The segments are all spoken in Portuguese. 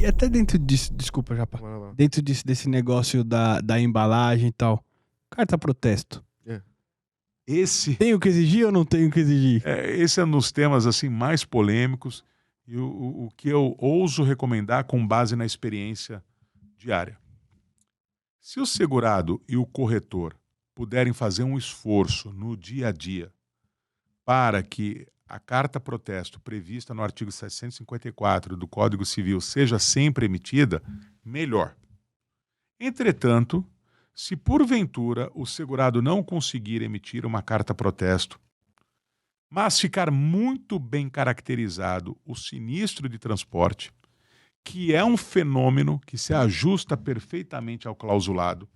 até dentro disso, desculpa, Japa. Vai lá. Dentro disso, desse negócio da embalagem e tal. Carta protesto. Tenho que exigir ou não tenho que exigir? Esse é um dos temas assim, mais polêmicos e o que eu ouso recomendar com base na experiência diária. Se o segurado e o corretor puderem fazer um esforço no dia a dia para que a carta protesto prevista no artigo 754 do Código Civil seja sempre emitida, melhor. Entretanto, se porventura o segurado não conseguir emitir uma carta protesto, mas ficar muito bem caracterizado o sinistro de transporte, que é um fenômeno que se ajusta perfeitamente ao clausulado,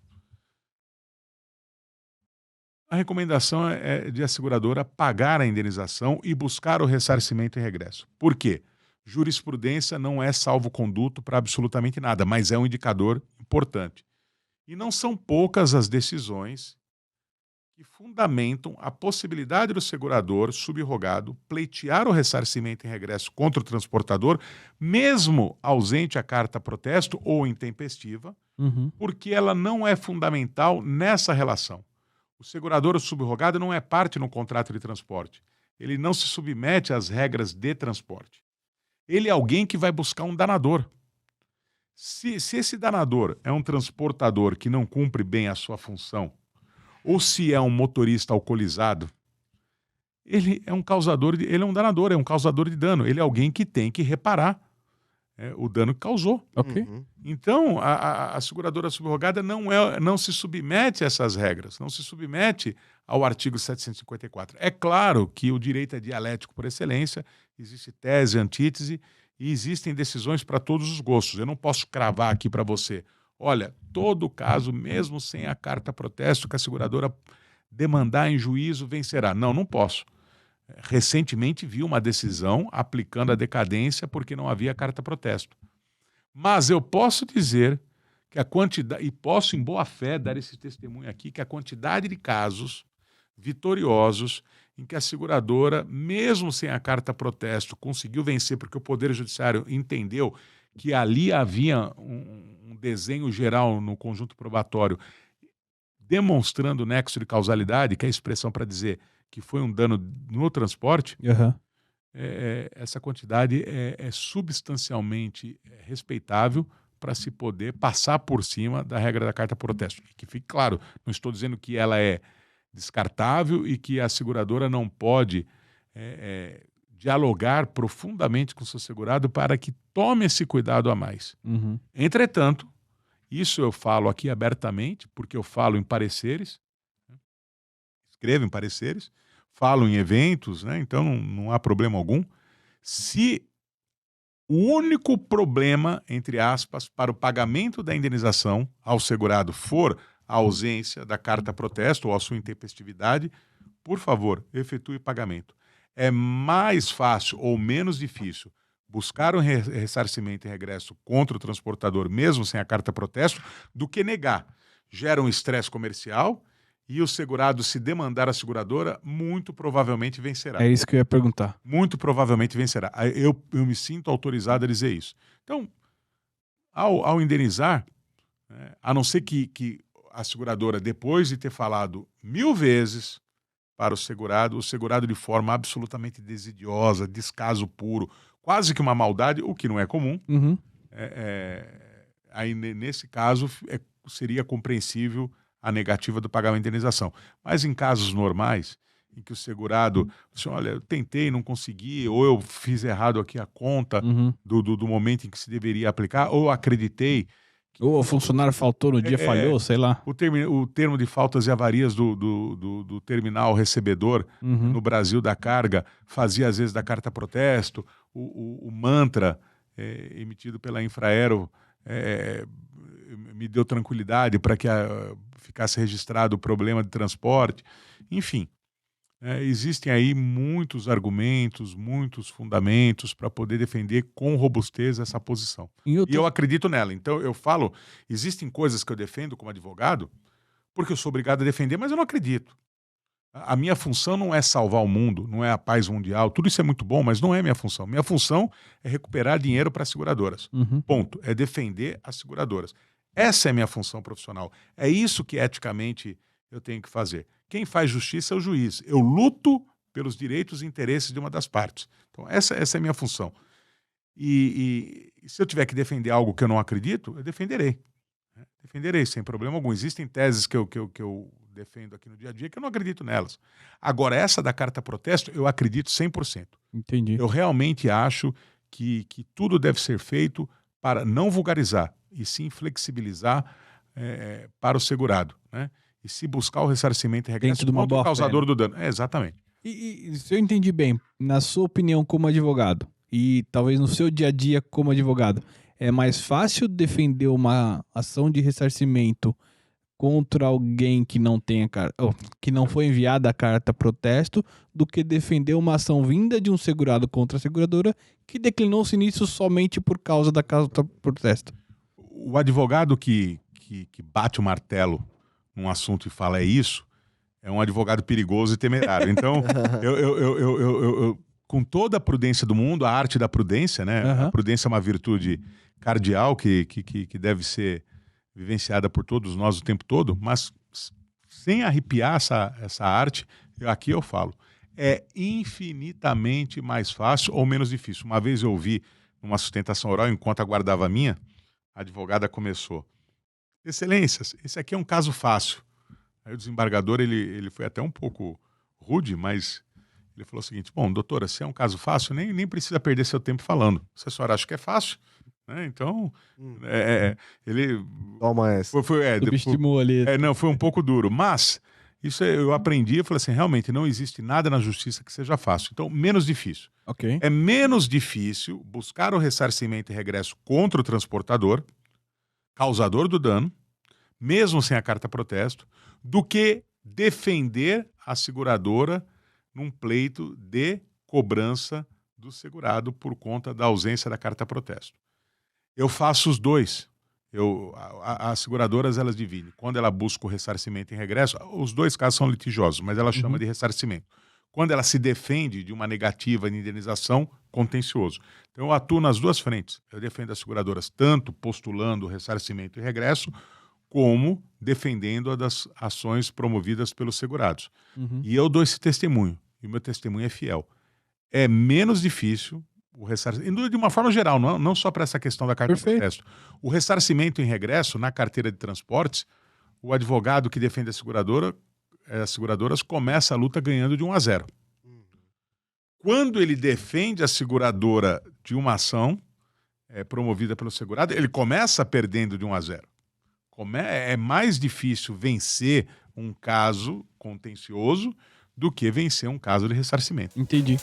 a recomendação é de a seguradora pagar a indenização e buscar o ressarcimento e regresso. Por quê? Jurisprudência não é salvo-conduto para absolutamente nada, mas é um indicador importante. E não são poucas as decisões que fundamentam a possibilidade do segurador subrogado pleitear o ressarcimento e regresso contra o transportador, mesmo ausente a carta protesto ou intempestiva, porque ela não é fundamental nessa relação. O segurador subrogado não é parte no contrato de transporte. Ele não se submete às regras de transporte. Ele é alguém que vai buscar um danador. Se esse danador é um transportador que não cumpre bem a sua função, ou se é um motorista alcoolizado, ele é um causador, ele é um danador, é um causador de dano. Ele é alguém que tem que reparar o dano que causou. Ok. Então, a seguradora subrogada não se submete a essas regras, não se submete ao artigo 754. É claro que o direito é dialético por excelência, existe tese, antítese, e existem decisões para todos os gostos. Eu não posso cravar aqui para você, olha, todo caso, mesmo sem a carta protesto, que a seguradora demandar em juízo, vencerá. Não posso. Recentemente vi uma decisão aplicando a decadência porque não havia carta protesto. Mas eu posso dizer que a quantidade, e posso em boa fé dar esse testemunho aqui, que a quantidade de casos vitoriosos em que a seguradora, mesmo sem a carta protesto, conseguiu vencer porque o Poder Judiciário entendeu que ali havia um desenho geral no conjunto probatório demonstrando nexo de causalidade, que é a expressão para dizer que foi um dano no transporte, essa quantidade é substancialmente respeitável para se poder passar por cima da regra da carta protesto. Que fique claro, não estou dizendo que ela é descartável e que a seguradora não pode dialogar profundamente com o seu segurado para que tome esse cuidado a mais. Entretanto, isso eu falo aqui abertamente, porque eu falo em pareceres, escrevo em pareceres, falo em eventos, né? Então não há problema algum. Se o único problema, entre aspas, para o pagamento da indenização ao segurado for a ausência da carta protesto ou a sua intempestividade, por favor, efetue o pagamento. É mais fácil ou menos difícil buscar um ressarcimento e regresso contra o transportador, mesmo sem a carta protesto, do que negar. Gera um estresse comercial e o segurado, se demandar a seguradora, muito provavelmente vencerá. É isso que eu ia perguntar. Muito provavelmente vencerá. Eu me sinto autorizado a dizer isso. Então, ao indenizar, a não ser que a seguradora, depois de ter falado 1000 vezes para o segurado de forma absolutamente desidiosa, descaso puro, quase que uma maldade, o que não é comum, aí nesse caso seria compreensível a negativa do pagamento de indenização. Mas em casos normais, em que o segurado diz, olha, eu tentei, não consegui, ou eu fiz errado aqui a conta do momento em que se deveria aplicar, ou acreditei. Ou o funcionário faltou no dia, falhou, sei lá. O termo de faltas e avarias do terminal recebedor no Brasil da carga fazia às vezes da carta protesto, o mantra emitido pela Infraero me deu tranquilidade para que ficasse registrado o problema de transporte. Enfim, existem aí muitos argumentos, muitos fundamentos para poder defender com robustez essa posição. E eu acredito nela. Então eu falo, existem coisas que eu defendo como advogado porque eu sou obrigado a defender, mas eu não acredito. A minha função não é salvar o mundo, não é a paz mundial. Tudo isso é muito bom, mas não é minha função. Minha função é recuperar dinheiro para as seguradoras. Ponto. É defender as seguradoras. Essa é a minha função profissional. É isso que eticamente eu tenho que fazer. Quem faz justiça é o juiz. Eu luto pelos direitos e interesses de uma das partes. Então, essa é a minha função. E se eu tiver que defender algo que eu não acredito, eu defenderei. Defenderei, sem problema algum. Existem teses que eu defendo aqui no dia a dia que eu não acredito nelas. Agora, essa da carta protesto, eu acredito 100%. Entendi. Eu realmente acho que tudo deve ser feito para não vulgarizar, e sim flexibilizar para o segurado, né? E se buscar o ressarcimento e regresso contra o causador do dano. Exatamente. E se eu entendi bem, na sua opinião como advogado, e talvez no seu dia a dia como advogado, é mais fácil defender uma ação de ressarcimento contra alguém que não tenha que não foi enviada a carta protesto do que defender uma ação vinda de um segurado contra a seguradora que declinou o sinistro somente por causa da carta protesto? O advogado que bate o martelo num assunto e fala é isso, é um advogado perigoso e temerário. Então, eu com toda a prudência do mundo, a arte da prudência, né? A prudência é uma virtude cardeal que deve ser vivenciada por todos nós o tempo todo, mas sem arrepiar essa arte, aqui eu falo, é infinitamente mais fácil ou menos difícil. Uma vez eu ouvi numa sustentação oral, enquanto aguardava a minha, a advogada começou: Excelências, esse aqui é um caso fácil. Aí o desembargador, ele foi até um pouco rude, mas ele falou o seguinte: bom, doutora, se é um caso fácil, nem precisa perder seu tempo falando. Se a senhora acha que é fácil, né? Então, ele... Toma essa. Subestimou ali. Não, foi um pouco duro, mas isso eu aprendi, eu falei assim, realmente não existe nada na justiça que seja fácil. Então, menos difícil. Ok. É menos difícil buscar o ressarcimento e regresso contra o transportador, causador do dano, mesmo sem a carta protesto, do que defender a seguradora num pleito de cobrança do segurado por conta da ausência da carta protesto. Eu faço os dois. As seguradoras, elas dividem. Quando ela busca o ressarcimento em regresso, os dois casos são litigiosos, mas ela chama de ressarcimento. Quando ela se defende de uma negativa de indenização, contencioso. Então eu atuo nas duas frentes. Eu defendo as seguradoras tanto postulando o ressarcimento e regresso, como defendendo das ações promovidas pelos segurados. E eu dou esse testemunho, e o meu testemunho é fiel. É menos difícil o ressarcimento, de uma forma geral, não só para essa questão da carta protesto. O ressarcimento em regresso, na carteira de transportes, o advogado que defende a seguradora, as seguradoras, começa a luta ganhando de 1-0. Quando ele defende a seguradora de uma ação promovida pelo segurado, ele começa perdendo de 1-0. É mais difícil vencer um caso contencioso do que vencer um caso de ressarcimento. Entendi.